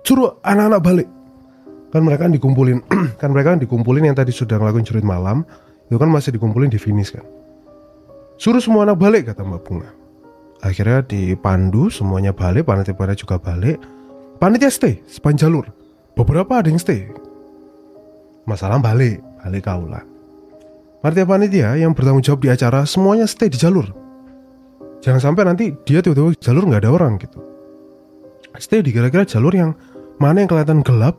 suruh anak-anak balik. Kan mereka kan dikumpulin yang tadi sudah ngelakuin cerit malam, itu kan masih dikumpulin di finish kan. Suruh semua anak balik, kata Mbak Bunga. Akhirnya dipandu, semuanya balik, panitia juga balik. Panitia stay sepanjang jalur. Beberapa ada yang stay. Masalah balik ke aula. Panitia yang bertanggung jawab di acara semuanya stay di jalur. Jangan sampai nanti dia tiba-tiba jalur nggak ada orang gitu. Stay di kira-kira jalur yang mana yang kelihatan gelap,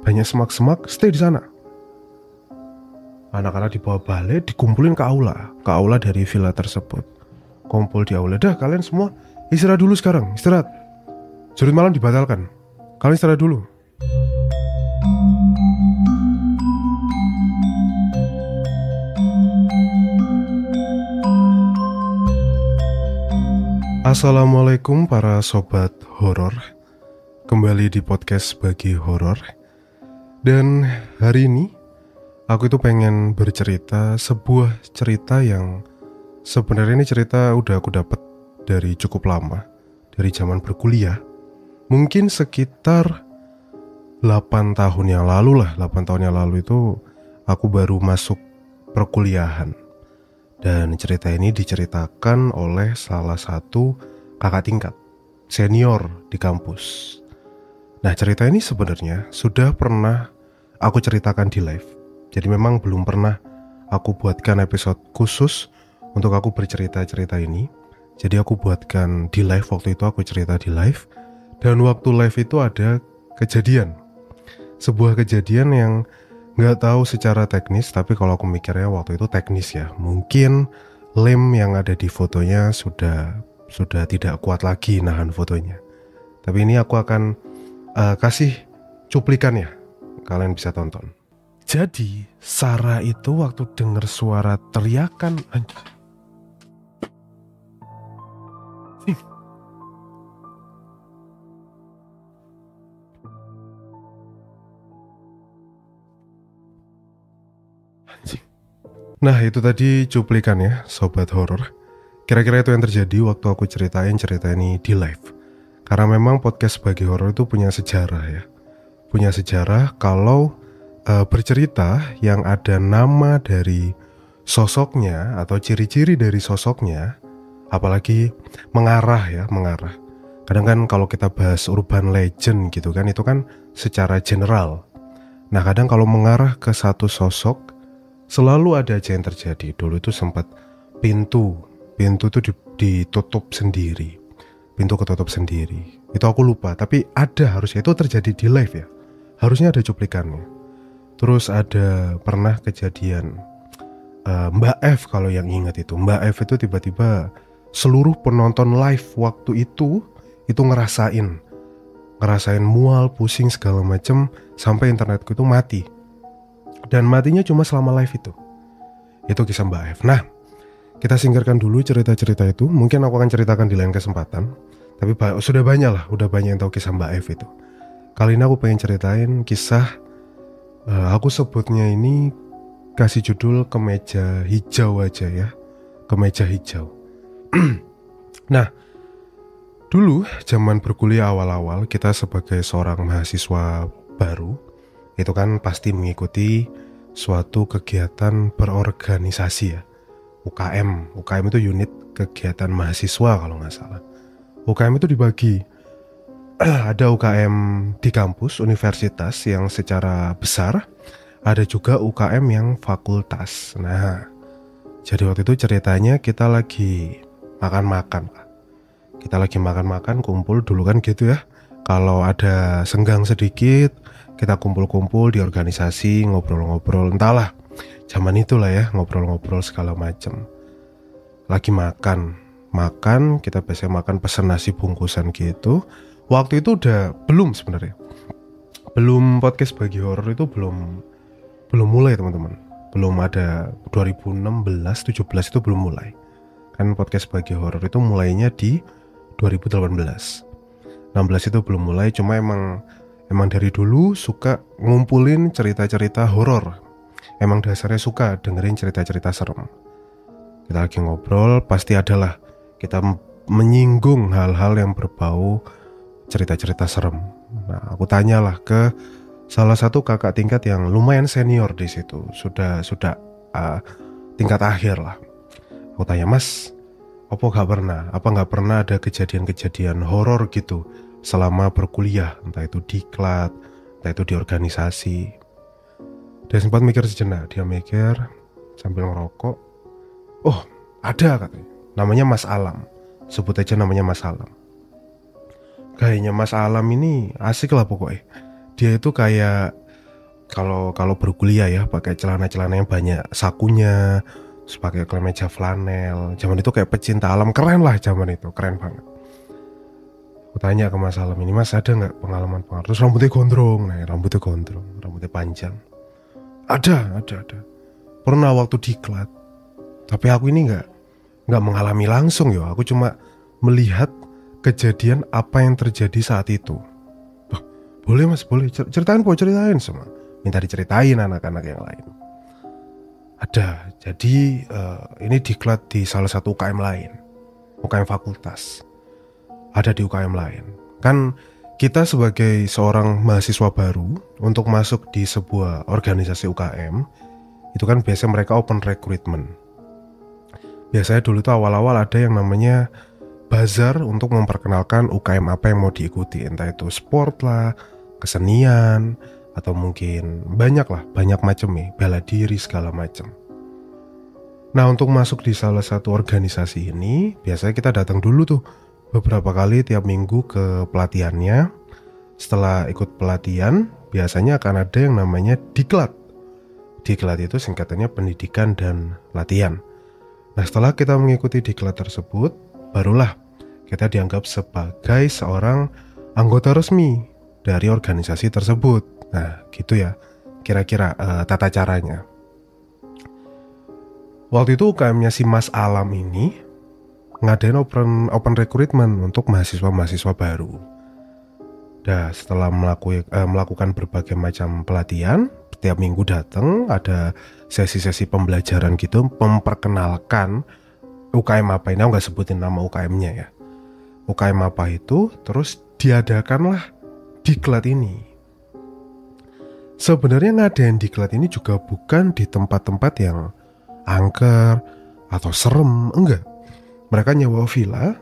banyak semak-semak, stay di sana. Anak-anak dibawa balik, dikumpulin ke aula dari villa tersebut. Kumpul di aula, dah kalian semua istirahat dulu sekarang, istirahat. Cerit malam dibatalkan, kalian istirahat dulu. Assalamualaikum para sobat horor. Kembali di podcast Bagi Horor. Dan hari ini aku itu pengen bercerita sebuah cerita yang sebenarnya ini cerita udah aku dapat dari cukup lama, dari zaman berkuliah. Mungkin sekitar 8 tahun yang lalu lah. 8 tahun yang lalu itu aku baru masuk perkuliahan. Dan cerita ini diceritakan oleh salah satu kakak tingkat, senior di kampus. Nah, cerita ini sebenarnya sudah pernah aku ceritakan di live. Jadi memang belum pernah aku buatkan episode khusus untuk aku bercerita-cerita ini. Jadi aku buatkan di live, waktu itu aku cerita di live. Dan waktu live itu ada kejadian. Sebuah kejadian yang gak tahu secara teknis, tapi kalau aku mikirnya waktu itu teknis ya. Mungkin lem yang ada di fotonya sudah tidak kuat lagi nahan fotonya. Tapi ini aku akan kasih cuplikannya, kalian bisa tonton. Jadi Sarah itu waktu dengar suara teriakan Nah, itu tadi cuplikannya, sobat horor. Kira-kira itu yang terjadi waktu aku ceritain cerita ini di live. Karena memang podcast Bagi Horor itu punya sejarah ya. Punya sejarah kalau bercerita yang ada nama dari sosoknya atau ciri-ciri dari sosoknya, apalagi mengarah. Kadang kan kalau kita bahas urban legend gitu kan, itu kan secara general. Nah, kadang kalau mengarah ke satu sosok, selalu ada aja yang terjadi. Dulu itu sempat pintu tuh ditutup sendiri. Pintu ketutup sendiri. Itu aku lupa, tapi harusnya itu terjadi di live ya. Harusnya ada cuplikannya. Terus ada pernah kejadian Mbak F, kalau yang ingat itu. Mbak F itu tiba-tiba seluruh penonton live waktu itu ngerasain mual, pusing segala macem, sampai internetku itu mati. Dan matinya cuma selama live itu. Itu kisah Mbak F. Nah, kita singkirkan dulu cerita-cerita itu. Mungkin aku akan ceritakan di lain kesempatan. Tapi udah banyak yang tahu kisah Mbak F itu. Kali ini aku pengen ceritain kisah, aku sebutnya ini kasih judul Kemeja Hijau aja ya. Kemeja Hijau. Nah, dulu zaman berkuliah awal-awal, kita sebagai seorang mahasiswa baru, itu kan pasti mengikuti suatu kegiatan berorganisasi ya. UKM itu unit kegiatan mahasiswa kalau nggak salah. UKM itu dibagi, ada UKM di kampus, universitas yang secara besar, ada juga UKM yang fakultas. Nah, jadi waktu itu ceritanya kita lagi makan-makan. Kita lagi makan-makan, kumpul dulu kan gitu ya. Kalau ada senggang sedikit, kita kumpul-kumpul di organisasi, ngobrol-ngobrol, entahlah. Zaman itulah ya, ngobrol-ngobrol segala macam. Lagi makan, kita biasanya makan pesen nasi bungkusan gitu. Waktu itu belum sebenarnya. Belum podcast Bagi Horor itu belum mulai teman-teman. Belum ada 2016, 17 itu belum mulai. Kan podcast Bagi Horor itu mulainya di 2018. 16 itu belum mulai, cuma emang dari dulu suka ngumpulin cerita-cerita horor. Emang dasarnya suka dengerin cerita-cerita serem. Kita lagi ngobrol, pasti adalah kita menyinggung hal-hal yang berbau cerita-cerita serem. Nah, aku tanyalah ke salah satu kakak tingkat yang lumayan senior di situ, sudah uh, tingkat akhir lah. Aku tanya, Mas, apa nggak pernah ada kejadian-kejadian horor gitu selama berkuliah, entah itu di diklat, entah itu di organisasi. Dia sempat mikir sejenak, dia mikir sambil ngerokok. Oh, ada katanya, namanya Mas Alam. Sebut aja namanya Mas Alam. Kayaknya Mas Alam ini asik lah pokoknya. Dia itu kayak kalau berkuliah ya pakai celana-celana yang banyak sakunya, terus pakai kemeja flanel. Zaman itu kayak pecinta alam, keren lah zaman itu, keren banget. Aku tanya ke Mas Alam ini, Mas ada nggak pengalaman. Terus rambutnya gondrong, rambutnya panjang. Ada. Pernah waktu diklat. Tapi aku ini nggak mengalami langsung ya. Aku cuma melihat kejadian apa yang terjadi saat itu. Oh, boleh Mas, boleh. Ceritain semua. Minta diceritain anak-anak yang lain. Ada. Jadi ini diklat di salah satu UKM lain. UKM fakultas. Ada di UKM lain. Kan kita sebagai seorang mahasiswa baru untuk masuk di sebuah organisasi UKM, itu kan biasanya mereka open recruitment. Biasanya dulu tuh awal-awal ada yang namanya bazar untuk memperkenalkan UKM apa yang mau diikuti, entah itu sport lah, kesenian, atau mungkin banyak macam nih, bela diri segala macam. Nah, untuk masuk di salah satu organisasi ini, biasanya kita datang dulu tuh beberapa kali tiap minggu ke pelatihannya. Setelah ikut pelatihan, biasanya akan ada yang namanya diklat. Diklat itu singkatannya pendidikan dan latihan. Nah, setelah kita mengikuti diklat tersebut, barulah kita dianggap sebagai seorang anggota resmi dari organisasi tersebut. Nah, gitu ya kira-kira tata caranya. Waktu itu UKM-nya si Mas Alam ini ngadain open recruitment untuk mahasiswa-mahasiswa baru. Nah, setelah melakukan berbagai macam pelatihan, setiap minggu datang ada sesi-sesi pembelajaran gitu, memperkenalkan UKM apa ini. Aku nggak sebutin nama UKM-nya ya. UKM apa itu, terus diadakanlah diklat ini. Sebenarnya ngadain diklat ini juga bukan di tempat-tempat yang angker atau serem, enggak. Mereka nyewa villa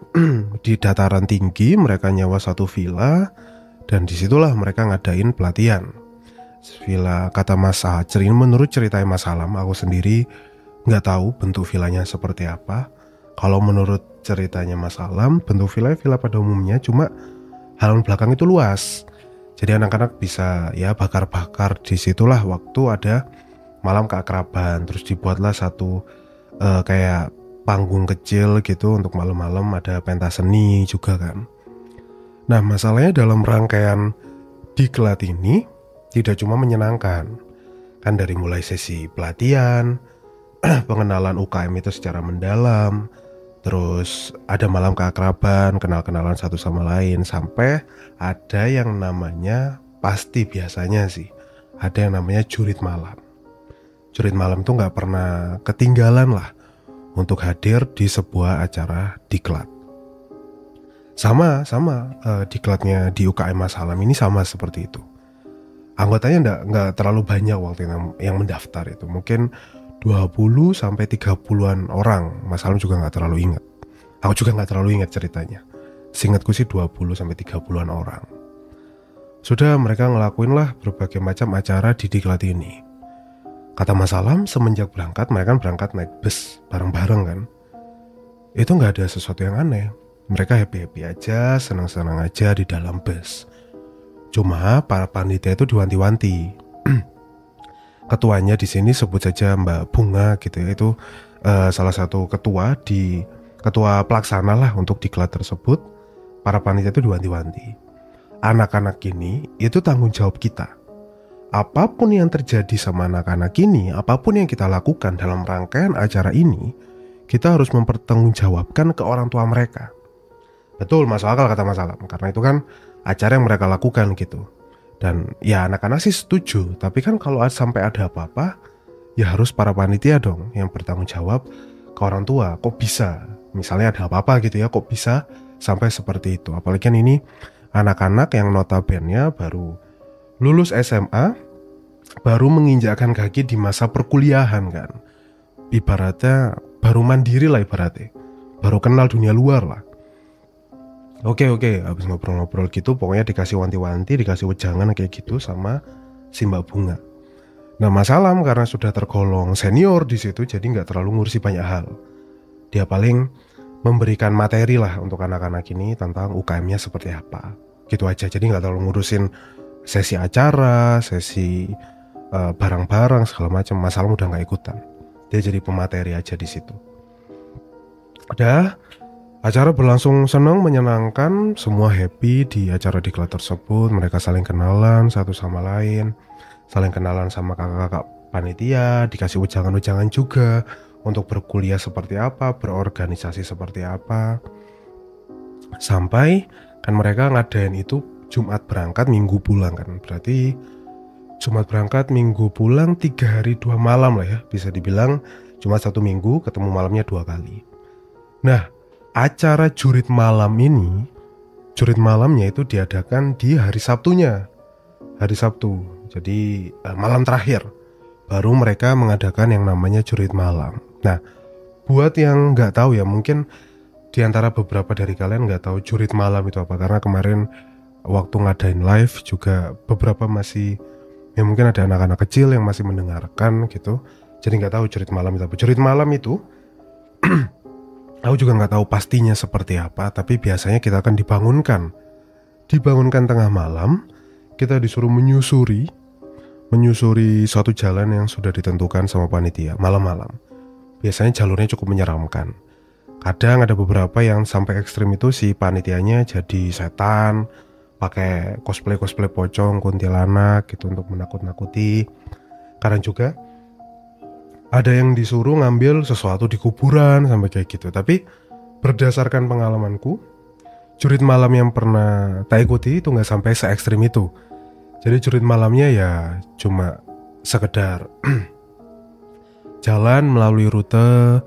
di dataran tinggi, mereka nyewa satu villa, dan disitulah mereka ngadain pelatihan. Villa kata Mas Acer ini menurut ceritanya Mas Alam, aku sendiri nggak tahu bentuk villanya seperti apa. Kalau menurut ceritanya Mas Alam, bentuk villa pada umumnya cuma halaman belakang itu luas. Jadi anak-anak bisa ya bakar-bakar di situlah waktu ada malam keakraban. Terus dibuatlah satu kayak panggung kecil gitu untuk malam-malam, ada pentas seni juga kan. Nah, masalahnya dalam rangkaian diklat ini tidak cuma menyenangkan. Kan dari mulai sesi pelatihan, pengenalan UKM itu secara mendalam, terus ada malam keakraban, kenal-kenalan satu sama lain, sampai ada yang namanya, pasti biasanya sih, ada yang namanya jurit malam. Jurit malam tuh gak pernah ketinggalan lah untuk hadir di sebuah acara diklat. Sama diklatnya di UKM Mas Alam ini sama seperti itu. Anggotanya nggak terlalu banyak waktu yang mendaftar itu. Mungkin 20 sampai 30-an orang. Mas Alam juga nggak terlalu ingat. Aku juga nggak terlalu ingat ceritanya. Seingatku sih 20 sampai 30-an orang. Sudah mereka ngelakuin lah berbagai macam acara di diklat ini. Kata Mas Alam, semenjak berangkat, mereka kan berangkat naik bus bareng-bareng kan. Itu nggak ada sesuatu yang aneh. Mereka happy-happy aja, senang-senang aja di dalam bus. Cuma para panitia itu diwanti-wanti. Ketuanya di sini sebut saja Mbak Bunga gitu ya. Itu salah satu ketua pelaksana lah untuk diklat tersebut. Para panitia itu diwanti-wanti. Anak-anak ini itu tanggung jawab kita. Apapun yang terjadi sama anak-anak ini, apapun yang kita lakukan dalam rangkaian acara ini, kita harus mempertanggungjawabkan ke orang tua mereka. Betul, masuk akal kata Mas Alam, karena itu kan acara yang mereka lakukan gitu. Dan ya anak-anak sih setuju, tapi kan kalau sampai ada apa-apa, ya harus para panitia dong yang bertanggung jawab ke orang tua. Kok bisa? Misalnya ada apa-apa gitu ya, kok bisa sampai seperti itu? Apalagi kan ini anak-anak yang notabene baru lulus SMA, baru menginjakkan kaki di masa perkuliahan kan. Ibaratnya baru mandiri lah ibaratnya. Baru kenal dunia luar lah. Oke, habis ngobrol-ngobrol gitu pokoknya dikasih wanti-wanti, dikasih wejangan kayak gitu sama si Mbak Bunga. Nah Mas Alam karena sudah tergolong senior di situ jadi nggak terlalu ngurusi banyak hal. Dia paling memberikan materi lah untuk anak-anak ini tentang UKM-nya seperti apa. Gitu aja, jadi nggak terlalu ngurusin sesi acara, sesi barang-barang segala macam. Mas Alam udah nggak ikutan. Dia jadi pemateri aja di situ. Udah, acara berlangsung senang, menyenangkan, semua happy di acara diklat tersebut. Mereka saling kenalan satu sama lain, saling kenalan sama kakak-kakak panitia, dikasih ujangan-ujangan juga untuk berkuliah seperti apa, berorganisasi seperti apa. Sampai kan mereka ngadain itu Jumat berangkat, Minggu pulang kan. Berarti Jumat berangkat, Minggu pulang 3 hari 2 malam lah ya. Bisa dibilang Jumat 1 minggu, ketemu malamnya 2 kali. Nah, acara jurit malam ini, jurit malamnya itu diadakan di hari Sabtunya. Hari Sabtu, jadi malam terakhir. Baru mereka mengadakan yang namanya jurit malam. Nah, buat yang nggak tahu ya, mungkin di antara beberapa dari kalian nggak tahu jurit malam itu apa. Karena kemarin waktu ngadain live juga beberapa masih, ya mungkin ada anak-anak kecil yang masih mendengarkan gitu. Jadi nggak tahu jurit malam itu apa. Jurit malam itu aku juga nggak tahu pastinya seperti apa, tapi biasanya kita akan dibangunkan tengah malam, kita disuruh menyusuri suatu jalan yang sudah ditentukan sama panitia malam-malam. Biasanya jalurnya cukup menyeramkan. Kadang ada beberapa yang sampai ekstrim itu si panitianya jadi setan, pakai cosplay pocong, kuntilanak gitu untuk menakut-nakuti. Kadang juga ada yang disuruh ngambil sesuatu di kuburan sampai kayak gitu. Tapi berdasarkan pengalamanku, jurit malam yang pernah tak ikuti itu nggak sampai se ekstrim itu. Jadi jurit malamnya ya cuma sekedar jalan melalui rute,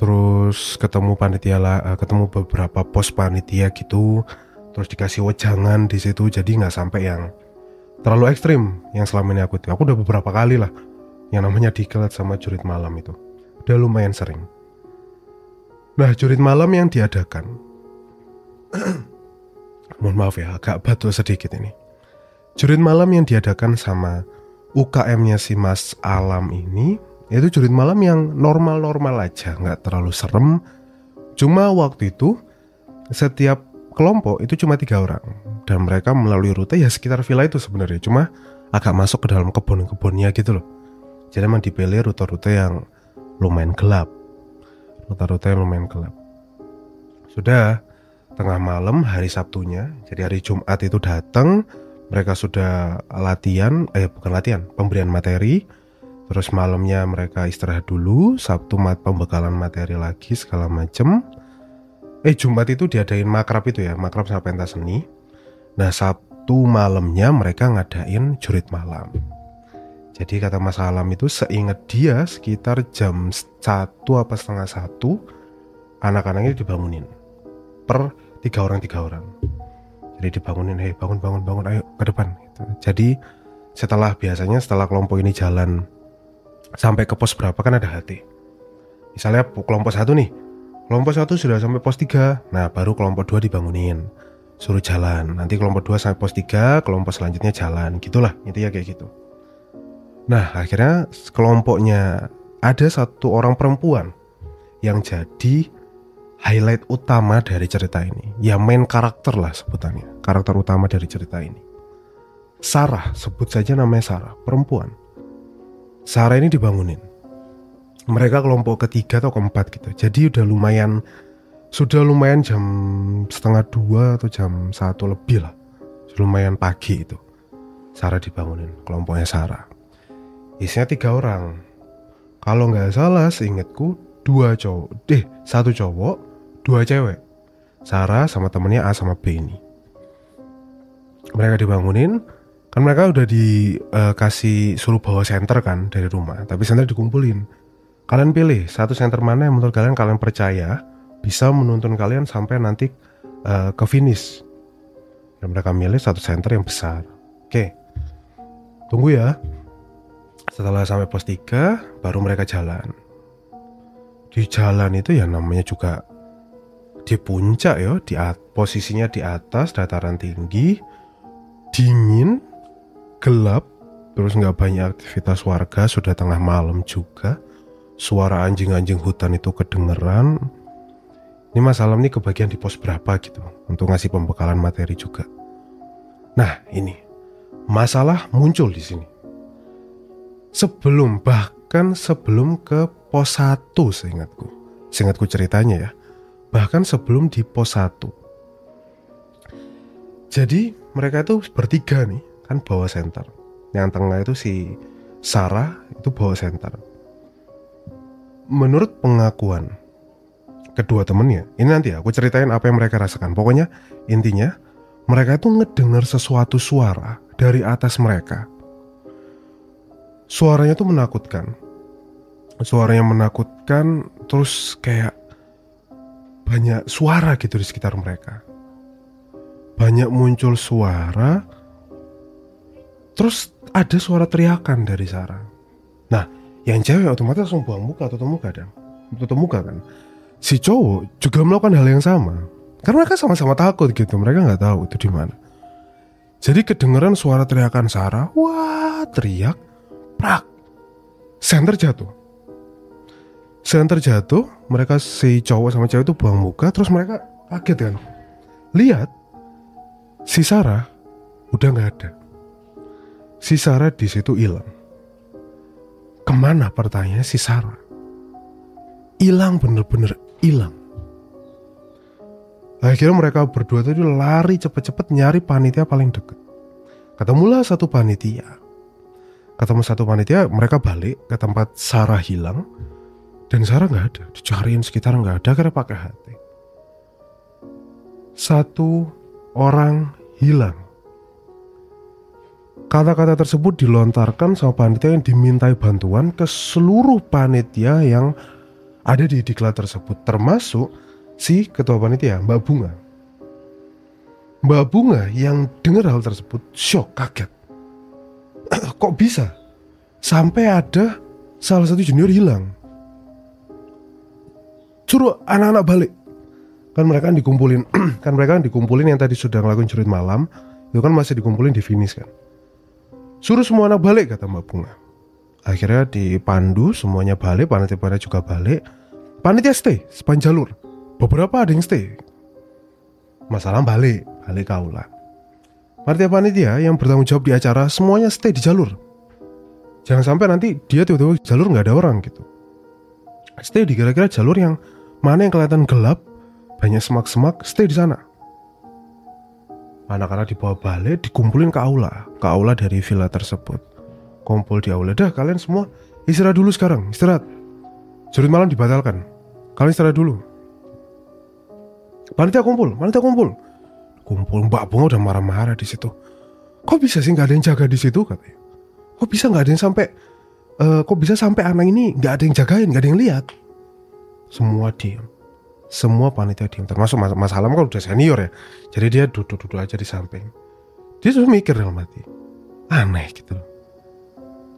terus ketemu panitia ketemu beberapa pos panitia gitu, terus dikasih wejangan di situ. Jadi nggak sampai yang terlalu ekstrim yang selama ini aku udah beberapa kali lah yang namanya diklat sama jurit malam itu. Udah lumayan sering. Nah, jurit malam yang diadakan mohon maaf ya, agak batuk sedikit ini. Jurit malam yang diadakan sama UKM-nya si Mas Alam ini, itu jurit malam yang normal-normal aja, nggak terlalu serem. Cuma waktu itu setiap kelompok itu cuma 3 orang. Dan mereka melalui rute ya sekitar villa itu sebenarnya. Cuma agak masuk ke dalam kebun-kebunnya gitu loh. Jadi memang dipilih rute-rute yang lumayan gelap. Sudah tengah malam hari Sabtunya, jadi hari Jumat itu datang, mereka sudah pemberian materi. Terus malamnya mereka istirahat dulu, Sabtu pembekalan materi lagi segala macem. Jumat itu diadain makrab itu ya, makrab sama pentas seni. Nah, Sabtu malamnya mereka ngadain jurit malam. Jadi kata Mas Alam itu seingat dia sekitar jam 1 apa setengah 1 anak-anaknya dibangunin per 3 orang. Jadi dibangunin, bangun ayo ke depan gitu. Jadi setelah kelompok ini jalan sampai ke pos berapa kan ada HT. Misalnya kelompok 1 nih, kelompok 1 sudah sampai pos 3, nah baru kelompok 2 dibangunin, suruh jalan. Nanti kelompok 2 sampai pos 3, kelompok selanjutnya jalan, gitulah intinya kayak gitu. Nah akhirnya kelompoknya ada 1 orang perempuan yang jadi highlight utama dari cerita ini. Ya main karakter lah sebutannya, karakter utama dari cerita ini. Sarah, sebut saja namanya Sarah, perempuan. Sarah ini dibangunin. Mereka kelompok ketiga atau keempat gitu. Jadi sudah lumayan jam setengah 2 atau jam 1 lebih lah. Lumayan pagi itu. Sarah dibangunin, kelompoknya Sarah. Isinya 3 orang. Kalau nggak salah seingatku 1 cowok, 2 cewek. Sarah sama temennya A sama B ini. Mereka dibangunin, kan mereka udah dikasih suruh bawa senter kan dari rumah. Tapi senter dikumpulin. Kalian pilih satu senter mana yang menurut kalian percaya bisa menuntun kalian sampai nanti ke finish. Dan mereka milih satu senter yang besar. Oke, tunggu ya. Setelah sampai pos 3, baru mereka jalan. Di jalan itu ya namanya juga di puncak ya, posisinya di atas dataran tinggi, dingin, gelap, terus nggak banyak aktivitas warga, sudah tengah malam juga. Suara anjing-anjing hutan itu kedengeran. Ini Mas Alam nih kebagian di pos berapa gitu, untuk ngasih pembekalan materi juga. Nah ini, masalah muncul di sini. Bahkan sebelum ke pos 1 seingatku ceritanya ya. Bahkan sebelum di pos 1. Jadi mereka itu bertiga nih, kan bawa senter. Yang tengah itu si Sarah itu bawa senter. Menurut pengakuan kedua temennya, ini nanti aku ceritain apa yang mereka rasakan. Pokoknya intinya mereka itu ngedengar sesuatu suara dari atas mereka. Suaranya tuh menakutkan. Suaranya menakutkan, terus kayak banyak suara gitu di sekitar mereka. Banyak muncul suara, terus ada suara teriakan dari Sarah. Nah, yang cewek otomatis langsung buang muka, tutup muka kan. Si cowok juga melakukan hal yang sama. Karena mereka sama-sama takut gitu, mereka nggak tahu itu di mana. Jadi kedengeran suara teriakan Sarah, wah teriak, prak, senter jatuh, mereka si cowok sama cewek itu buang muka, terus mereka kaget kan, lihat si Sarah udah nggak ada, si Sarah di situ hilang. Kemana pertanyaannya si Sarah? Hilang, bener-bener hilang. Akhirnya mereka berdua tadi lari cepet-cepet nyari panitia paling dekat. Ketemu satu panitia, mereka balik ke tempat Sarah hilang. Dan Sarah nggak ada, dicariin sekitar nggak ada, karena pakai hati. Satu orang hilang. Kata-kata tersebut dilontarkan sama panitia yang dimintai bantuan ke seluruh panitia yang ada di diklat tersebut, termasuk si ketua panitia, Mbak Bunga. Mbak Bunga yang dengar hal tersebut shock, kaget. Kok bisa? Sampai ada salah satu junior hilang. Suruh anak-anak balik. Kan mereka dikumpulin yang tadi sudah ngelakuin cerit malam, itu kan masih dikumpulin di finish kan. Suruh semua anak balik, kata Mbak Bunga. Akhirnya dipandu semuanya balik, panitia juga balik. Panitia stay sepanjang jalur. Beberapa ada yang stay. Masalah balik ke aula. Panitia yang bertanggung jawab di acara semuanya stay di jalur. Jangan sampai nanti dia tiba-tiba di jalur nggak ada orang gitu. Stay di kira-kira jalur yang mana yang kelihatan gelap, banyak semak-semak, stay di sana. Anak-anak dibawa balik, dikumpulin ke aula dari villa tersebut. Kumpul di aula, dah kalian semua istirahat dulu sekarang, istirahat. Cerit malam dibatalkan, kalian istirahat dulu. Panitia kumpul. Mbak Bunga udah marah-marah di situ. Kok bisa sih nggak ada yang jaga di situ, katanya. Kok bisa nggak ada yang sampai anak ini nggak ada yang jagain, nggak ada yang lihat. Semua diam. Semua panitia diam, termasuk Mas Alam kan udah senior ya. Jadi dia duduk aja di samping. Dia tuh mikir dalam hati, aneh gitu.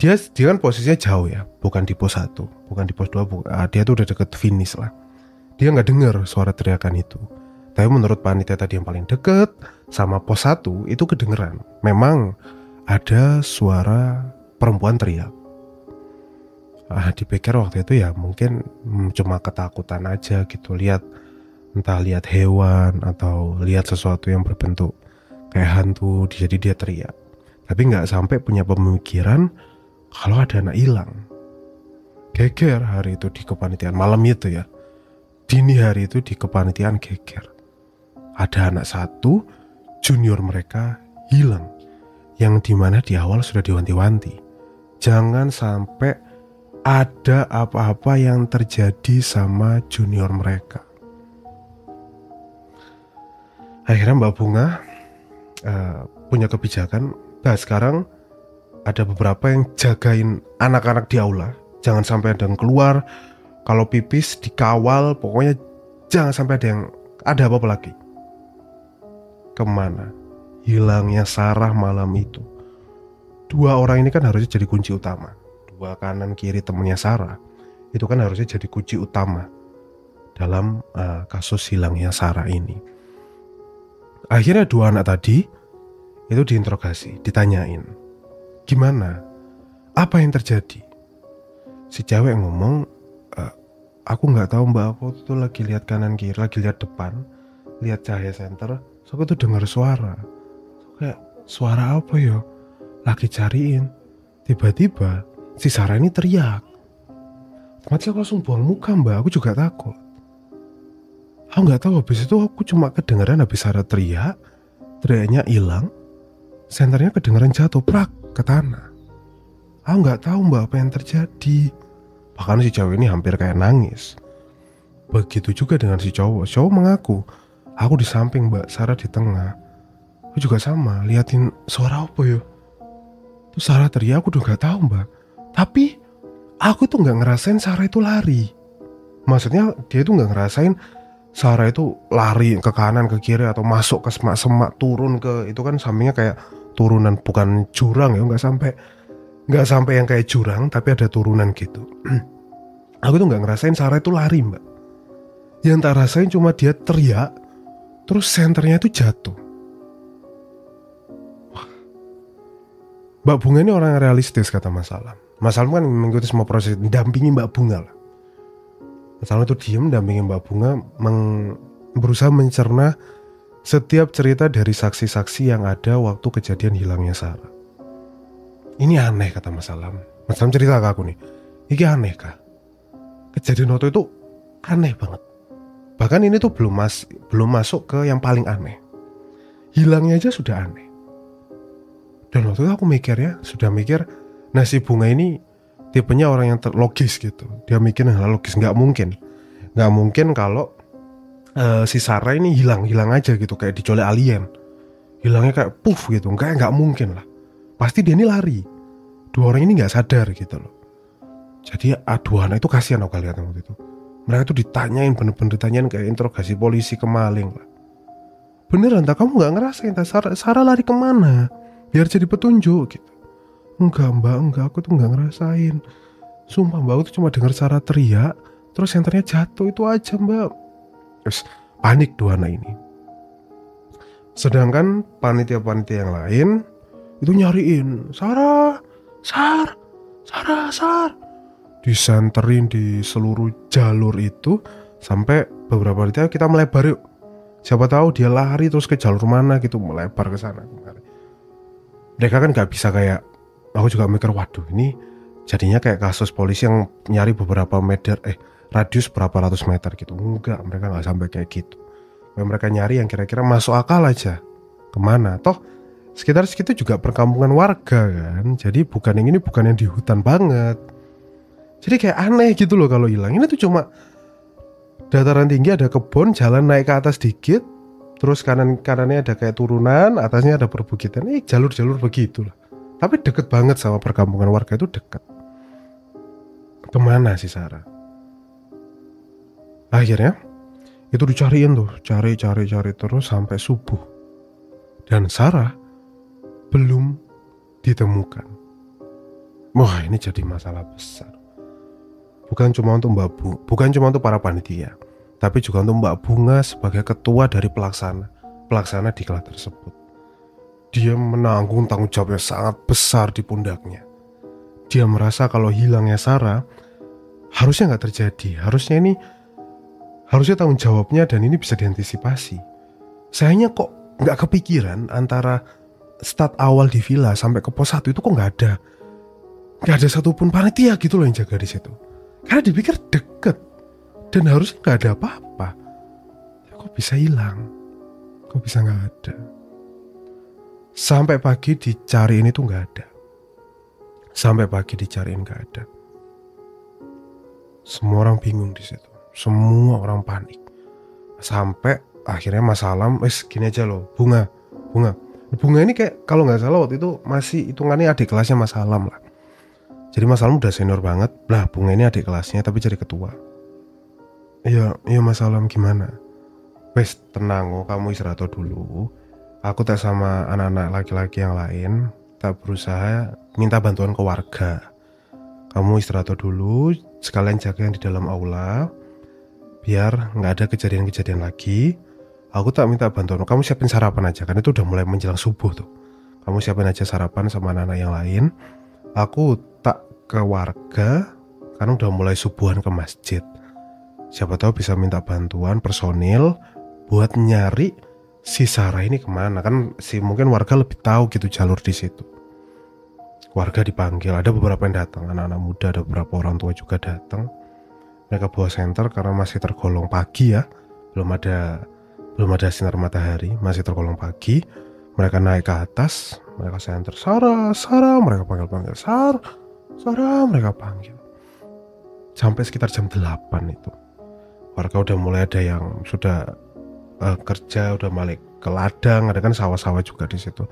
Dia kan posisinya jauh ya, bukan di pos 1, bukan di pos 2, dia tuh udah deket finish lah. Dia nggak dengar suara teriakan itu. Tapi menurut panitia tadi yang paling deket sama pos 1 itu kedengeran. Memang ada suara perempuan teriak. Dipikir waktu itu ya mungkin cuma ketakutan aja gitu, entah lihat hewan atau lihat sesuatu yang berbentuk kayak hantu, jadi dia teriak. Tapi nggak sampai punya pemikiran kalau ada anak hilang. Geger hari itu di kepanitiaan malam itu ya, dini hari itu di kepanitiaan geger. Ada anak satu junior mereka hilang, yang dimana di awal sudah diwanti-wanti jangan sampai ada apa-apa yang terjadi sama junior mereka. Akhirnya Mbak Bunga punya kebijakan, sekarang ada beberapa yang jagain anak-anak di aula, jangan sampai ada yang keluar. Kalau pipis dikawal, pokoknya jangan sampai ada apa-apa lagi. Kemana? hilangnya Sarah malam itu. Dua orang ini kan harusnya jadi kunci utama. Dua kanan kiri temennya Sarah itu kan harusnya jadi kunci utama dalam kasus hilangnya Sarah ini. Akhirnya dua anak tadi itu diinterogasi, ditanyain, gimana? Apa yang terjadi? Si cewek ngomong, aku nggak tahu mbak, aku tuh lagi lihat kanan kiri, lagi lihat depan, lihat cahaya senter, so aku tuh dengar suara. So, kayak suara apa ya? Lagi cariin. Tiba-tiba si Sarah ini teriak. Mati aku langsung buang muka mbak, aku juga takut. Aku nggak tahu, habis itu aku cuma kedengeran habis Sarah teriak, teriaknya hilang, senternya kedengeran jatuh prak ke tanah. Aku nggak tahu mbak apa yang terjadi. Bahkan si cewek ini hampir kayak nangis. Begitu juga dengan si cowok. Cowok mengaku, aku di samping mbak, Sarah di tengah. Aku juga sama, liatin suara apa ya. Terus Sarah teriak, aku udah nggak tahu mbak. Tapi aku tuh nggak ngerasain Sarah itu lari. Maksudnya dia tuh nggak ngerasain Sarah itu lari ke kanan ke kiri atau masuk ke semak-semak, turun ke, itu kan sampingnya kayak turunan, bukan jurang ya, nggak sampai yang kayak jurang, tapi ada turunan gitu. Aku tuh nggak ngerasain Sarah itu lari mbak. Yang tak rasain cuma dia teriak, terus senternya itu jatuh. Wah. Mbak Bunga ini orang yang realistis kata Mas Alam. Mas Alam kan mengikuti semua proses, mendampingi Mbak Bunga lah. Mas Alam itu diem mendampingi Mbak Bunga, berusaha mencerna setiap cerita dari saksi-saksi yang ada waktu kejadian hilangnya Sarah. Ini aneh kata Mas Alam. Mas Alam cerita ke aku nih, ini aneh kah? Kejadian waktu itu aneh banget. Bahkan ini tuh belum masuk ke yang paling aneh. Hilangnya aja sudah aneh. Dan waktu itu aku sudah mikir, nah si Bunga ini tipenya orang yang logis gitu. Dia mikir hal logis, nggak mungkin kalau si Sarah ini hilang aja gitu, kayak dicolek alien. Hilangnya kayak puff gitu, nggak mungkin lah. Pasti dia ini lari. Dua orang ini nggak sadar gitu loh. Jadi dua anak itu kasihan aku lihat waktu itu. Mereka tuh ditanyain, bener-bener ditanyain kayak interogasi polisi ke maling lah. Beneran tak kamu nggak ngerasain Sarah lari kemana? Biar jadi petunjuk gitu. Enggak mbak, aku tuh nggak ngerasain. Sumpah mbak, aku tuh cuma dengar Sarah teriak, terus senternya jatuh, itu aja mbak. Terus panik dua anak ini. Sedangkan panitia-panitia yang lain itu nyariin Sarah. Disenterin di seluruh jalur itu sampai beberapa detik kita melebar yuk. Siapa tahu dia lari terus ke jalur mana gitu, melebar ke sana. Mereka kan nggak bisa kayak, aku juga mikir waduh ini jadinya kayak kasus polisi yang nyari beberapa meter, radius berapa ratus meter gitu. Enggak, mereka nggak sampai kayak gitu. Mereka nyari yang kira-kira masuk akal aja. Kemana? Toh sekitar situ juga perkampungan warga kan. Jadi bukan yang di hutan banget. Jadi kayak aneh gitu loh kalau hilang. Ini tuh cuma dataran tinggi, ada kebun, jalan naik ke atas dikit, terus kanannya ada kayak turunan, atasnya ada perbukitan. Jalur-jalur begitu lah. Tapi deket banget sama perkampungan warga, itu deket. Kemana sih Sarah? Akhirnya itu dicariin tuh, cari terus sampai subuh. Dan Sarah belum ditemukan. Wah, ini jadi masalah besar. Bukan cuma untuk para panitia, tapi juga untuk Mbak Bunga sebagai ketua dari pelaksana diklat tersebut. Dia menanggung tanggung jawab yang sangat besar di pundaknya. Dia merasa kalau hilangnya Sarah harusnya nggak terjadi, harusnya tanggung jawabnya dan ini bisa diantisipasi. Sayangnya kok nggak kepikiran antara start awal di villa sampai ke pos 1 itu kok nggak ada satupun panitia gitu loh yang jaga di situ. Karena dipikir deket dan harusnya nggak ada apa-apa. Kok bisa hilang? Kok bisa nggak ada? Sampai pagi dicariin itu nggak ada. Semua orang bingung di situ. Semua orang panik. Sampai akhirnya Mas Alam, gini aja loh, Bunga ini kayak kalau nggak salah waktu itu masih hitungannya adik kelasnya Mas Alam lah. Jadi Mas Alam udah senior banget. Nah Bunga ini adik kelasnya tapi jadi ketua. Iya Mas Alam gimana? Wes tenang, kamu istirahat dulu. Aku tak sama anak-anak laki-laki yang lain, tak berusaha minta bantuan ke warga. Kamu istirahat dulu, sekalian jaga yang di dalam aula, biar nggak ada kejadian-kejadian lagi. Aku tak minta bantuan, kamu siapin sarapan aja, kan itu udah mulai menjelang subuh tuh. Kamu siapin aja sarapan sama anak-anak yang lain. Aku tak ke warga, karena udah mulai subuhan ke masjid. Siapa tahu bisa minta bantuan personil buat nyari si Sarah ini kemana, kan mungkin warga lebih tahu gitu jalur di situ. Warga dipanggil, ada beberapa yang datang, anak-anak muda, ada beberapa orang tua juga datang. Mereka bawa senter karena masih tergolong pagi ya, belum ada sinar matahari, masih tergolong pagi. Mereka naik ke atas, mereka senter, Sarah, mereka panggil Sarah, mereka panggil. Sampai sekitar jam 8 itu, warga udah mulai ada yang sudah kerja, udah balik ke ladang, ada kan sawah-sawah juga di situ.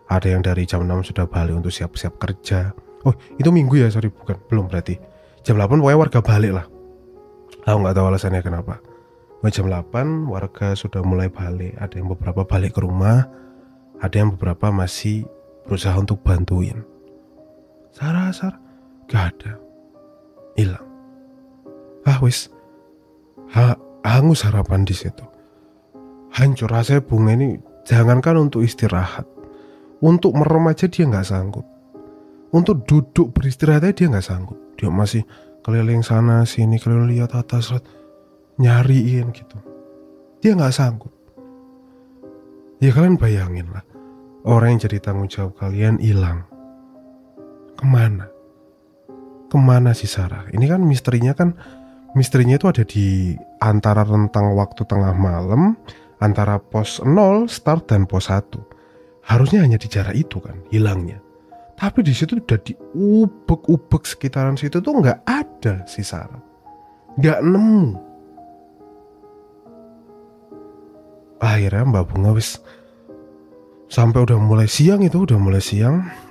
Ada yang dari jam 6 sudah balik untuk siap-siap kerja. Oh, itu minggu ya, sorry, bukan, belum berarti. Jam 8 pokoknya warga balik lah. Aku nggak tahu alasannya kenapa. Jam 8 warga sudah mulai balik. Ada yang beberapa balik ke rumah, ada yang beberapa masih berusaha untuk bantuin. Sarah, gak ada, hilang. Wis, hangus harapan di situ. Hancur rasanya Bunga ini. Jangankan untuk istirahat, untuk merem aja dia nggak sanggup. Untuk duduk beristirahat aja dia nggak sanggup. Dia masih keliling sana sini, keliling lihat atas, nyariin gitu. Dia nggak sanggup. Ya kalian bayangin lah, orang yang jadi tanggung jawab kalian hilang. Kemana si Sarah? Ini kan misterinya itu ada di antara rentang waktu tengah malam, antara pos 0 start dan pos 1. Harusnya hanya di jarak itu kan hilangnya. Tapi di situ udah diubek-ubek sekitaran situ tuh nggak ada si Sarah, nggak nemu. Akhirnya Mbak Bunga wis sampai udah mulai siang,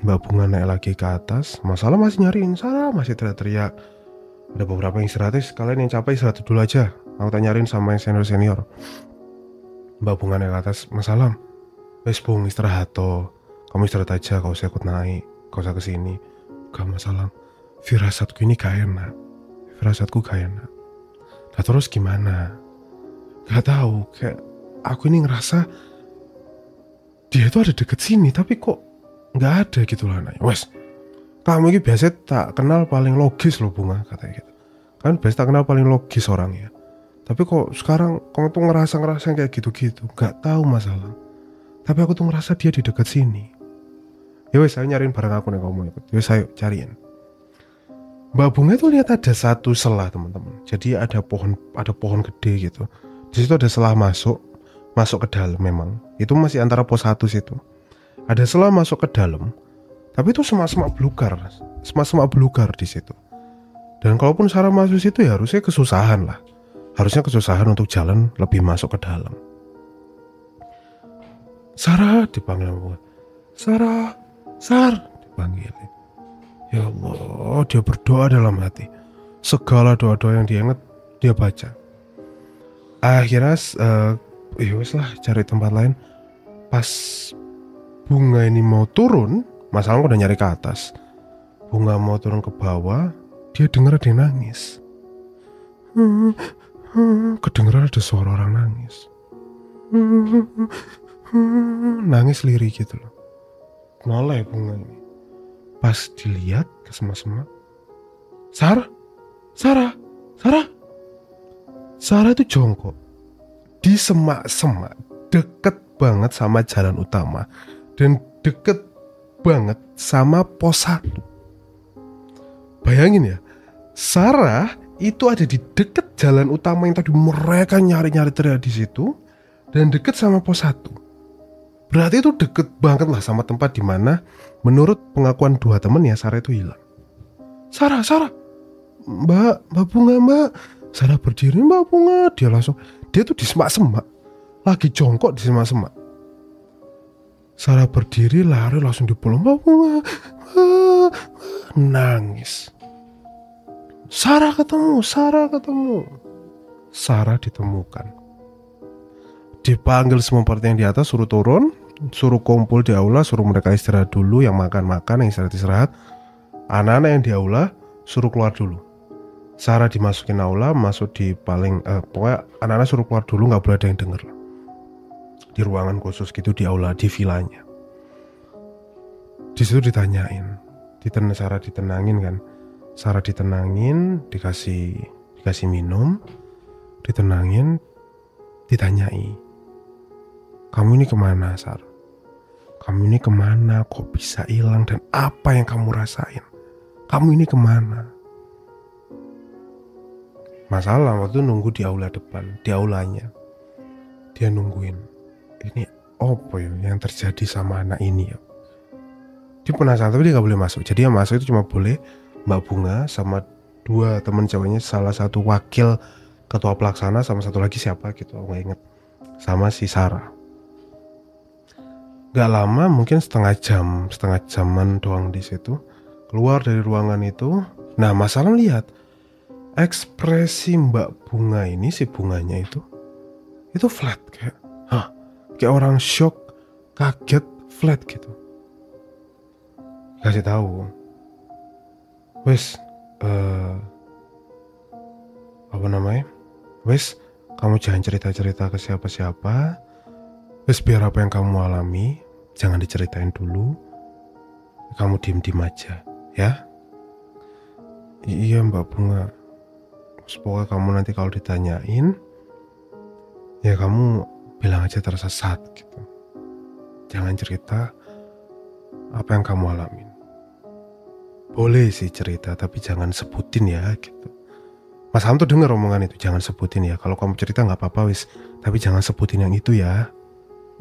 Mbak Bunga naik lagi ke atas. Masalah masih nyariin Sarah, masih teriak-teriak. Ada beberapa yang istirahat, kalian yang capek istirahat dulu aja. Aku tak nyariin sama yang senior. Mbak Bunga naik ke atas, Masalah, wes Bung istirahat toh. Kamu istirahat aja, kau usah ikut naik, kau usah kesini. Gak masalah, firasatku ini gak enak. Nah terus gimana? Gak tahu, kayak aku ini ngerasa dia itu ada deket sini, tapi kok nggak ada gitu lah. Wes, kamu ini biasa tak kenal paling logis loh Bunga, katanya gitu. Kan biasa tak kenal paling logis orangnya. Tapi kok sekarang kamu tuh ngerasa kayak gitu-gitu. Gak tahu masalah. Tapi aku tuh ngerasa dia di dekat sini. Ya wes, saya nyariin barang aku nih kamu ikut. Ya wes, ayo cariin. Mbak Bunga itu lihat ada satu selah teman-teman. Jadi ada pohon gede gitu. Di situ ada selah masuk ke dalam memang. Itu masih antara pos 1 situ. Ada selah masuk ke dalam. Tapi itu semak-semak belukar di situ. Dan kalaupun Sarah masuk situ ya harusnya kesusahan lah. Harusnya kesusahan untuk jalan lebih masuk ke dalam. Sarah dipanggil Bunga. Sarah dipanggil. Ya Allah, dia berdoa dalam hati. Segala doa-doa yang dia ingat dia baca. Akhirnya ya wes lah, cari tempat lain. Pas Bunga ini mau turun, masalah udah nyari ke atas. Bunga mau turun ke bawah, dia dengar ada yang nangis. Kedengeran ada suara orang nangis. Nangis lirih gitu loh. Noleh Bunga ini. Pas dilihat ke semak-semak, Sarah itu jongkok di semak-semak, deket banget sama jalan utama dan deket banget sama pos 1. Bayangin ya, Sarah itu ada di deket jalan utama yang tadi mereka nyari-nyari teriak di situ, dan deket sama pos 1. Berarti itu deket banget lah sama tempat dimana menurut pengakuan 2 temen ya Sarah itu hilang. Sarah, Mbak Bunga, Mbak. Sarah berdiri, Mbak Bunga. Dia tuh di semak-semak, lagi jongkok di semak-semak. Sarah berdiri, lari langsung dipeluk, Mbak Bunga. Nangis. Sarah ketemu. Sarah ditemukan. Dipanggil semua partai yang di atas, suruh turun. suruh kumpul di aula, suruh mereka istirahat dulu, yang makan-makan, yang istirahat. Anak-anak yang di aula suruh keluar dulu. Sarah dimasukin aula, masuk di paling pokoknya anak-anak suruh keluar dulu, nggak boleh ada yang denger di ruangan khusus gitu di aula, di vilanya. Di situ ditanyain, Sarah ditenangin kan, Sarah ditenangin, dikasih minum, ditenangin, ditanyai, kamu ini kemana Sarah? Kamu ini kemana? Kok bisa hilang? Dan apa yang kamu rasain? Kamu ini kemana? Masalah waktu nunggu di aula depan, di aulanya. Dia nungguin, ini apa ya yang terjadi sama anak ini ya? Dia penasaran tapi dia gak boleh masuk. Jadi yang masuk itu cuma boleh Mbak Bunga sama 2 teman ceweknya, salah satu wakil ketua pelaksana sama satu lagi siapa gitu, aku gak inget. Sama si Sarah. Gak lama, mungkin setengah jaman doang di situ. Keluar dari ruangan itu. Nah masalah lihat ekspresi Mbak Bunga ini, si bunganya itu flat kayak, kayak orang shock, kaget, flat gitu. Kasih tahu, wes, wes, kamu jangan cerita-cerita ke siapa-siapa. Wes, biar apa yang kamu alami jangan diceritain dulu. Kamu diem-diem aja, ya. Iya Mbak Bunga. Pokoknya kamu nanti kalau ditanyain, ya kamu bilang aja tersesat gitu. Jangan cerita apa yang kamu alamin. Boleh sih cerita, tapi jangan sebutin ya gitu. Mas Ham tuh denger omongan itu, jangan sebutin ya. Kalau kamu cerita gak apa-apa wis, tapi jangan sebutin yang itu ya.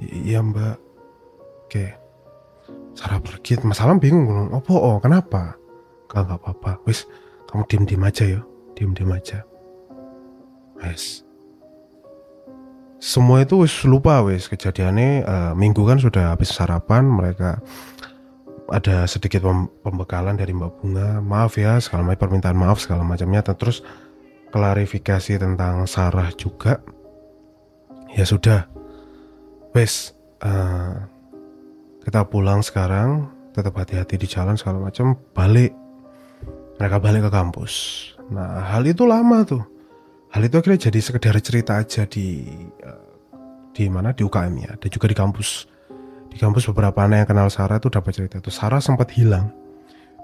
Iya Mbak. Oke. Sarah pergi, Mas Ham bingung. Kenapa? Gak apa-apa. Wis, kamu diem-diem aja ya. Diem-diem aja. Wes. Semua itu wis lupa wis kejadiannya. Minggu kan sudah habis sarapan, mereka ada sedikit pembekalan dari Mbak Bunga. Maaf ya, segala macam permintaan maaf segala macamnya. Terus klarifikasi tentang Sarah juga. Ya sudah. Wes, kita pulang sekarang. Tetap hati-hati di jalan segala macam. Mereka balik ke kampus. Nah, hal itu lama tuh. Hal itu akhirnya jadi sekedar cerita aja di mana di UKM ya, dan juga di kampus. Di kampus beberapa anak yang kenal Sarah tuh dapat cerita tuh. Sarah sempat hilang.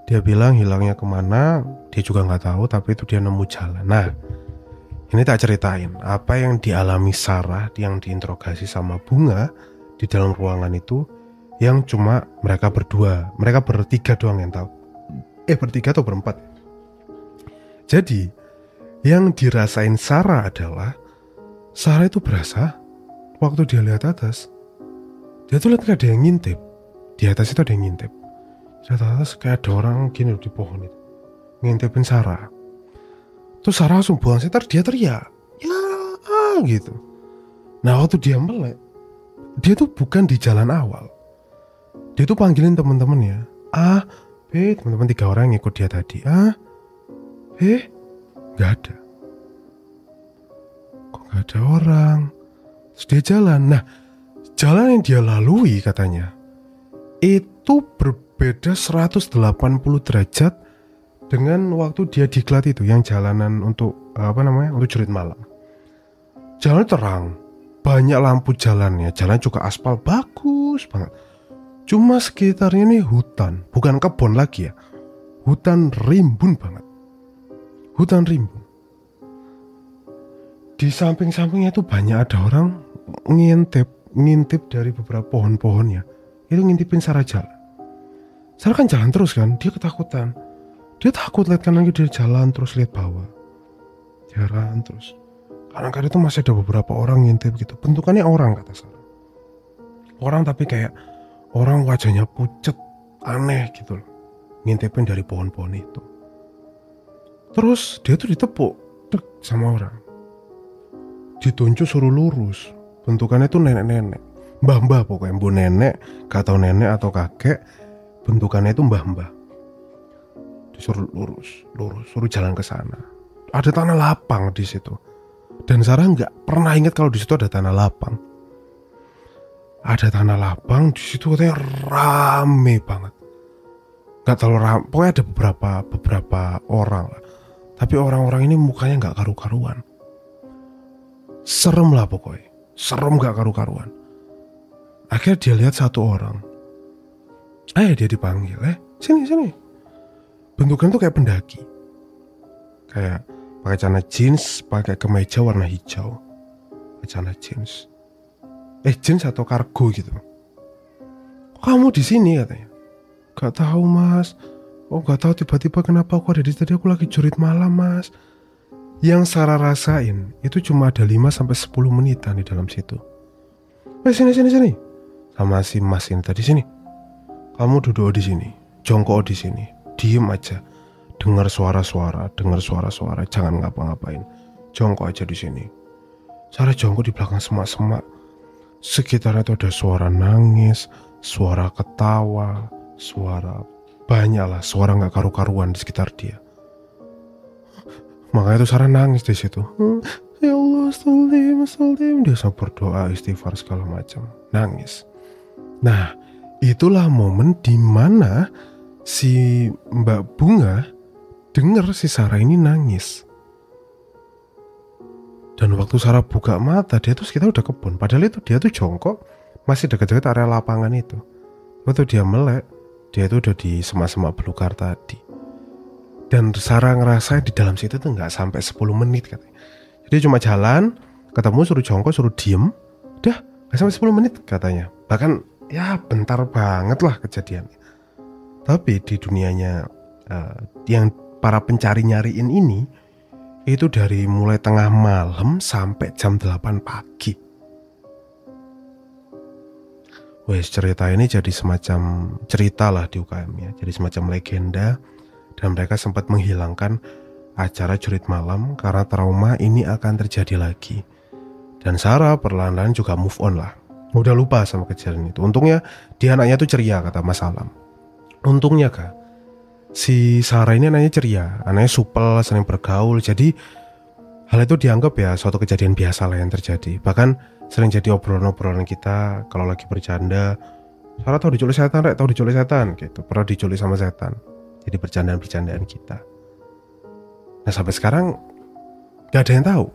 Dia bilang hilangnya kemana, dia juga nggak tahu. Tapi itu dia nemu jalan. Nah, ini tak ceritain apa yang dialami Sarah, yang diinterogasi sama Bunga di dalam ruangan itu, yang cuma mereka berdua, mereka bertiga doang yang tahu. Bertiga atau berempat. Jadi yang dirasain Sarah adalah, Sarah itu berasa waktu dia lihat atas, dia tuh lihat ada yang ngintip. Di atas itu ada yang ngintip. Di atas kayak ada orang gini di pohon itu ngintipin Sarah. Terus Sarah langsung buang setar, dia teriak, ya gitu. Nah waktu dia melek, dia tuh bukan di jalan awal. Dia tuh panggilin teman-temannya, teman-teman 3 orang yang ikut dia tadi. Gak ada. Kok gak ada orang? Terus dia jalan. Nah, jalan yang dia lalui katanya itu berbeda 180 derajat dengan waktu dia diklat itu, yang jalanan untuk untuk jurit malam. Jalan terang, banyak lampu jalannya, jalan juga aspal bagus banget. Cuma sekitarnya ini hutan, bukan kebun lagi ya. Hutan rimbun banget. Hutan rimbun. Di samping-sampingnya itu banyak ada orang ngintip dari beberapa pohon-pohonnya. Itu ngintipin Sarah jalan. Sarah kan jalan terus kan, dia ketakutan. Dia takut lihat kanan kiri, dia jalan terus lihat bawah. Jalan terus. Kadang-kadang itu masih ada beberapa orang ngintip gitu. Bentukannya orang kata Sarah. Orang tapi kayak orang wajahnya pucet, aneh gitu loh. Ngintipin dari pohon-pohon itu. Terus dia tuh ditepuk sama orang. Ditunjuk suruh lurus. Bentukannya tuh nenek-nenek. Mbah-mbah pokoknya. Bu nenek, gak tau nenek atau kakek. Bentukannya itu mbah-mbah. Disuruh lurus. Suruh jalan ke sana. Ada tanah lapang di situ. Dan Sarah nggak pernah ingat kalau di situ ada tanah lapang. ada tanah lapang di situ, katanya rame banget. Gak terlalu rame, pokoknya ada beberapa orang lah. Tapi orang-orang ini mukanya gak karu-karuan. Serem lah pokoknya, serem gak karu-karuan. Akhirnya dia lihat satu orang. Dia dipanggil, sini. Bentuknya tuh kayak pendaki, kayak pakai celana jeans, pakai kemeja warna hijau, celana jeans, jeans atau kargo gitu. Kamu di sini katanya. Gak tahu mas. Gak tahu tiba-tiba kenapa aku ada di tadi, aku lagi jurit malam mas. Yang Sarah rasain itu cuma ada 5-10 menitan di dalam situ. Sini. Sama si mas ini tadi, sini. Kamu duduk di sini, jongkok di sini, diem aja. Dengar suara-suara, jangan ngapa-ngapain. Jongkok aja di sini. Sarah jongkok di belakang semak-semak. Sekitarnya itu ada suara nangis, suara ketawa, suara banyak lah, suara nggak karu-karuan di sekitar dia. Makanya tuh Sarah nangis di situ. Ya Allah, astagfirullahaladzim. Dia sambil berdoa, istighfar segala macam, nangis. Nah, itulah momen dimana si Mbak Bunga dengar si Sarah ini nangis. Dan waktu Sarah buka mata, dia tuh sekitar udah kebun. Padahal itu dia tuh jongkok masih dekat-dekat area lapangan itu. Waktu dia melek, dia itu udah di semak-semak belukar tadi. Dan Sarah ngerasa di dalam situ tuh gak sampai 10 menit katanya. Jadi cuma jalan, ketemu, suruh jongkok, suruh diem, udah gak sampai 10 menit katanya. Bahkan ya bentar banget lah kejadiannya. Tapi di dunianya yang para pencari nyariin ini, itu dari mulai tengah malam sampai jam 8 pagi. Cerita ini jadi semacam cerita lah di UKM ya. Jadi semacam legenda. Dan mereka sempat menghilangkan acara jurit malam karena trauma ini akan terjadi lagi. Dan Sarah perlahan-lahan juga move on lah. Udah lupa sama kejadian itu. Untungnya dia anaknya tuh ceria, kata Mas Alam. Untungnya kak, si Sarah ini anaknya ceria, anaknya supel, sering bergaul. Jadi hal itu dianggap ya suatu kejadian biasa lah yang terjadi. Bahkan sering jadi obrolan-obrolan kita kalau lagi bercanda. Sarah tahu diculik setan, tahu diculik setan gitu. Pernah diculik sama setan. Jadi bercandaan-bercandaan kita. Nah sampai sekarang gak ada yang tahu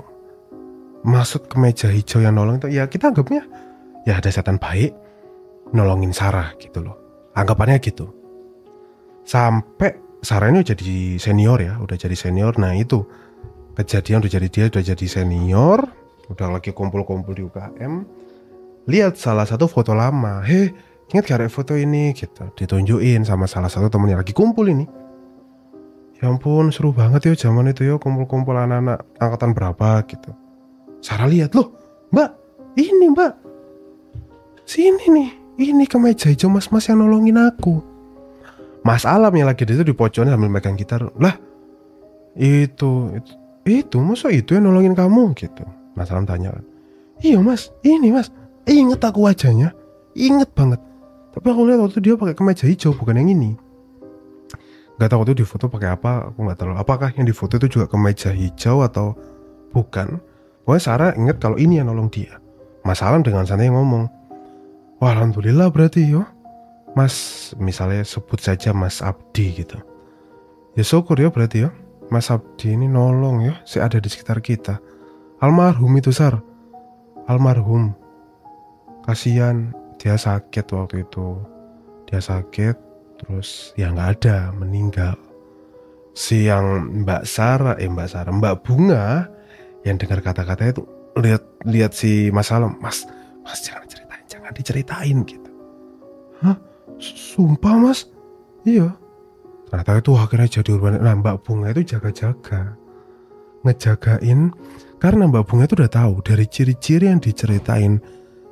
maksud kemeja hijau yang nolong itu. Ya kita anggapnya ya ada setan baik nolongin Sarah gitu loh. Anggapannya gitu. Sampai Sarah ini udah jadi senior ya, udah jadi senior. Nah itu kejadian udah jadi senior, udah lagi kumpul-kumpul di UKM. Lihat salah satu foto lama. Ingat gak foto ini gitu. Ditunjukin sama salah satu temennya lagi kumpul ini. Ya ampun, seru banget ya zaman itu ya, kumpul-kumpul anak-anak angkatan berapa gitu. Sarah lihat, loh mbak, ini mbak, sini nih, ini kemeja hijau mas-mas yang nolongin aku. Mas Alam yang lagi di pojokan sambil megang gitar. Lah itu masa itu yang nolongin kamu gitu. Mas Alam tanya kan. Iya mas, ini mas, inget aku wajahnya, inget banget. Tapi aku lihat waktu dia pakai kemeja hijau, bukan yang ini. Gak tahu waktu di foto pakai apa, aku gak tahu. Apakah yang di foto itu juga kemeja hijau atau bukan? Pokoknya Sarah inget kalau ini yang nolong dia. Mas Alam dengan santai ngomong, wah alhamdulillah berarti yo. Mas, misalnya sebut saja Mas Abdi gitu. Ya syukur ya berarti ya. Mas Abdi ini nolong ya, ada di sekitar kita. Almarhum itu Sar, almarhum. Kasihan, dia sakit waktu itu. Dia sakit, terus ya nggak ada, meninggal. Mbak Bunga yang dengar kata-kata itu lihat si Mas Alam, Mas jangan diceritain gitu. Hah? Sumpah mas? Iya. Ternyata itu akhirnya jadi urban. Nah Mbak Bunga itu jaga-jaga, ngejagain, karena Mbak Bunga itu udah tahu dari ciri-ciri yang diceritain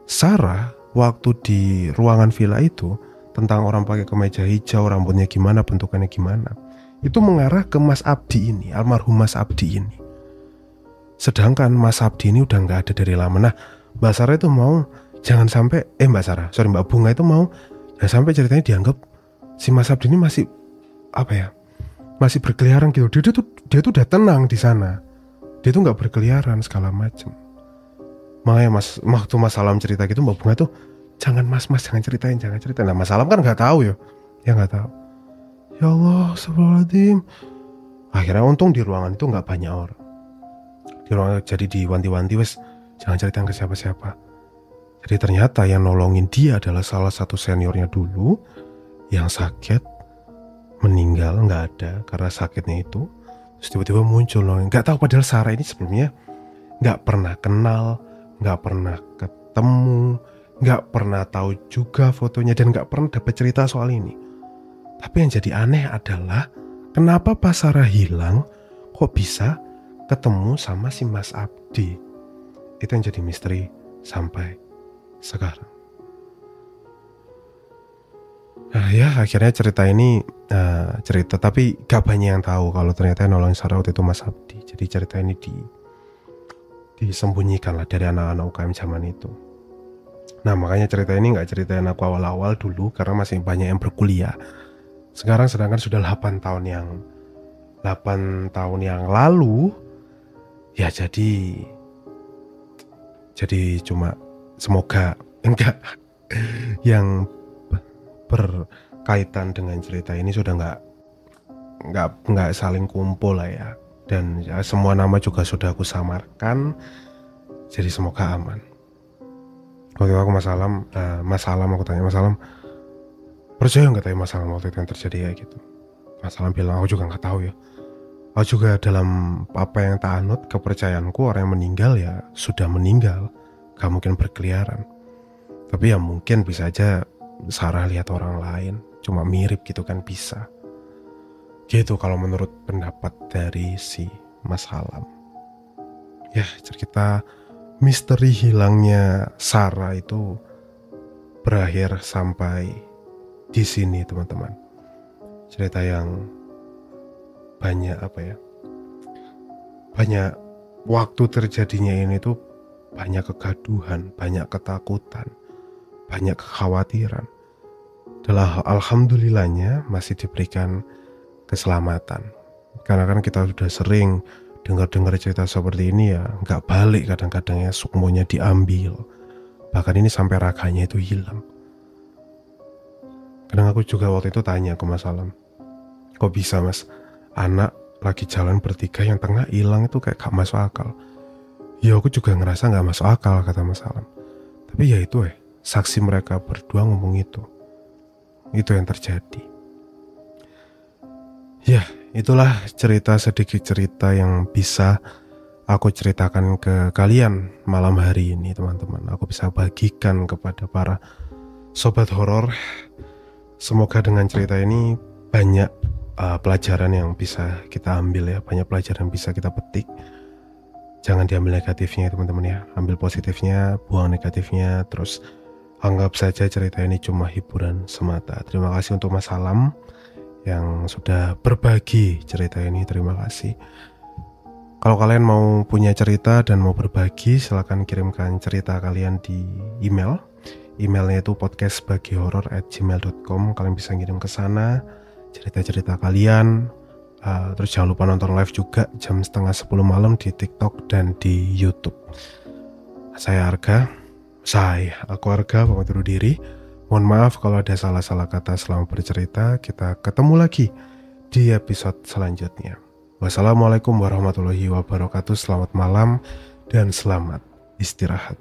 Sarah waktu di ruangan villa itu tentang orang pakai kemeja hijau, rambutnya gimana, bentukannya gimana, itu mengarah ke Mas Abdi ini, almarhum Mas Abdi ini. Sedangkan Mas Abdi ini udah nggak ada dari lama. Nah Mbak Sarah itu mau jangan sampai Mbak Bunga itu mau jangan sampai ceritanya dianggap si Mas Abdi ini masih masih berkeliaran gitu. Dia tuh udah tenang di sana. Dia tuh nggak berkeliaran segala macam. Makanya waktu Mas Alam cerita gitu, Mbak Bunga tuh Jangan mas jangan ceritain. Nah Mas Alam kan nggak tahu ya. Ya nggak tahu. Ya Allah, astagfirullahaladzim. Akhirnya untung di ruangan itu nggak banyak orang. Di ruangan jadi diwanti-wanti wes jangan ceritain ke siapa-siapa. Jadi ternyata yang nolongin dia adalah salah satu seniornya dulu yang sakit, meninggal nggak ada karena sakitnya itu. Terus tiba-tiba muncul nolongin. Nggak tahu padahal Sarah ini sebelumnya nggak pernah kenal, nggak pernah ketemu, nggak pernah tahu juga fotonya dan nggak pernah dapat cerita soal ini. Tapi yang jadi aneh adalah kenapa pas Sarah hilang kok bisa ketemu sama si Mas Abdi. Itu yang jadi misteri sampai sekarang. Nah ya akhirnya cerita ini cerita tapi gak banyak yang tahu kalau ternyata yang nolongin Sarah waktu itu Mas Abdi. Jadi cerita ini disembunyikan lah dari anak-anak UKM zaman itu. Nah makanya cerita ini gak ceritain aku awal-awal dulu karena masih banyak yang berkuliah. Sekarang sedangkan sudah 8 tahun yang lalu ya jadi cuma semoga enggak yang berkaitan dengan cerita ini sudah nggak saling kumpul lah ya, dan ya, semua nama juga sudah aku samarkan, jadi semoga aman. Waktu itu aku Mas Alam aku tanya Mas Alam percaya nggak tahu Mas Alam waktu itu yang terjadi kayak gitu. Mas Alam bilang aku juga nggak tahu ya. Aku juga dalam apa yang tak anut kepercayaanku orang yang meninggal ya sudah meninggal, gak mungkin berkeliaran. Tapi ya mungkin bisa aja Sarah lihat orang lain, cuma mirip gitu kan bisa. Gitu kalau menurut pendapat dari si Mas Alam. Ya cerita misteri hilangnya Sarah itu berakhir sampai di sini teman-teman. Cerita yang banyak waktu terjadinya ini tuh banyak kegaduhan, banyak ketakutan, banyak kekhawatiran. Alhamdulillahnya masih diberikan keselamatan. Karena kan kita sudah sering dengar cerita seperti ini ya, nggak balik kadang-kadang ya, sukmonya diambil. Bahkan ini sampai raganya itu hilang. Kadang aku juga waktu itu tanya ke Mas Alam, kok bisa Mas? Anak lagi jalan bertiga yang tengah hilang itu kayak gak masuk akal. Ya aku juga ngerasa gak masuk akal kata Mas Alam. Tapi ya itu saksi mereka berdua ngomong itu yang terjadi. Ya itulah sedikit cerita yang bisa aku ceritakan ke kalian malam hari ini teman-teman. Aku bisa bagikan kepada para sobat horor. Semoga dengan cerita ini banyak pelajaran yang bisa kita ambil ya, banyak pelajaran yang bisa kita petik. Jangan diambil negatifnya teman-teman ya, ambil positifnya, buang negatifnya, terus anggap saja cerita ini cuma hiburan semata. Terima kasih untuk Mas Alam yang sudah berbagi cerita ini, terima kasih. Kalau kalian mau punya cerita dan mau berbagi, silakan kirimkan cerita kalian di emailnya itu podcastbagihoror@gmail.com. Kalian bisa kirim ke sana cerita-cerita kalian. Terus jangan lupa nonton live juga jam 9:30 malam di TikTok dan di YouTube. Aku Arga pamit undur diri. Mohon maaf kalau ada salah-salah kata selama bercerita. Kita ketemu lagi di episode selanjutnya. Wassalamualaikum warahmatullahi wabarakatuh. Selamat malam dan selamat istirahat.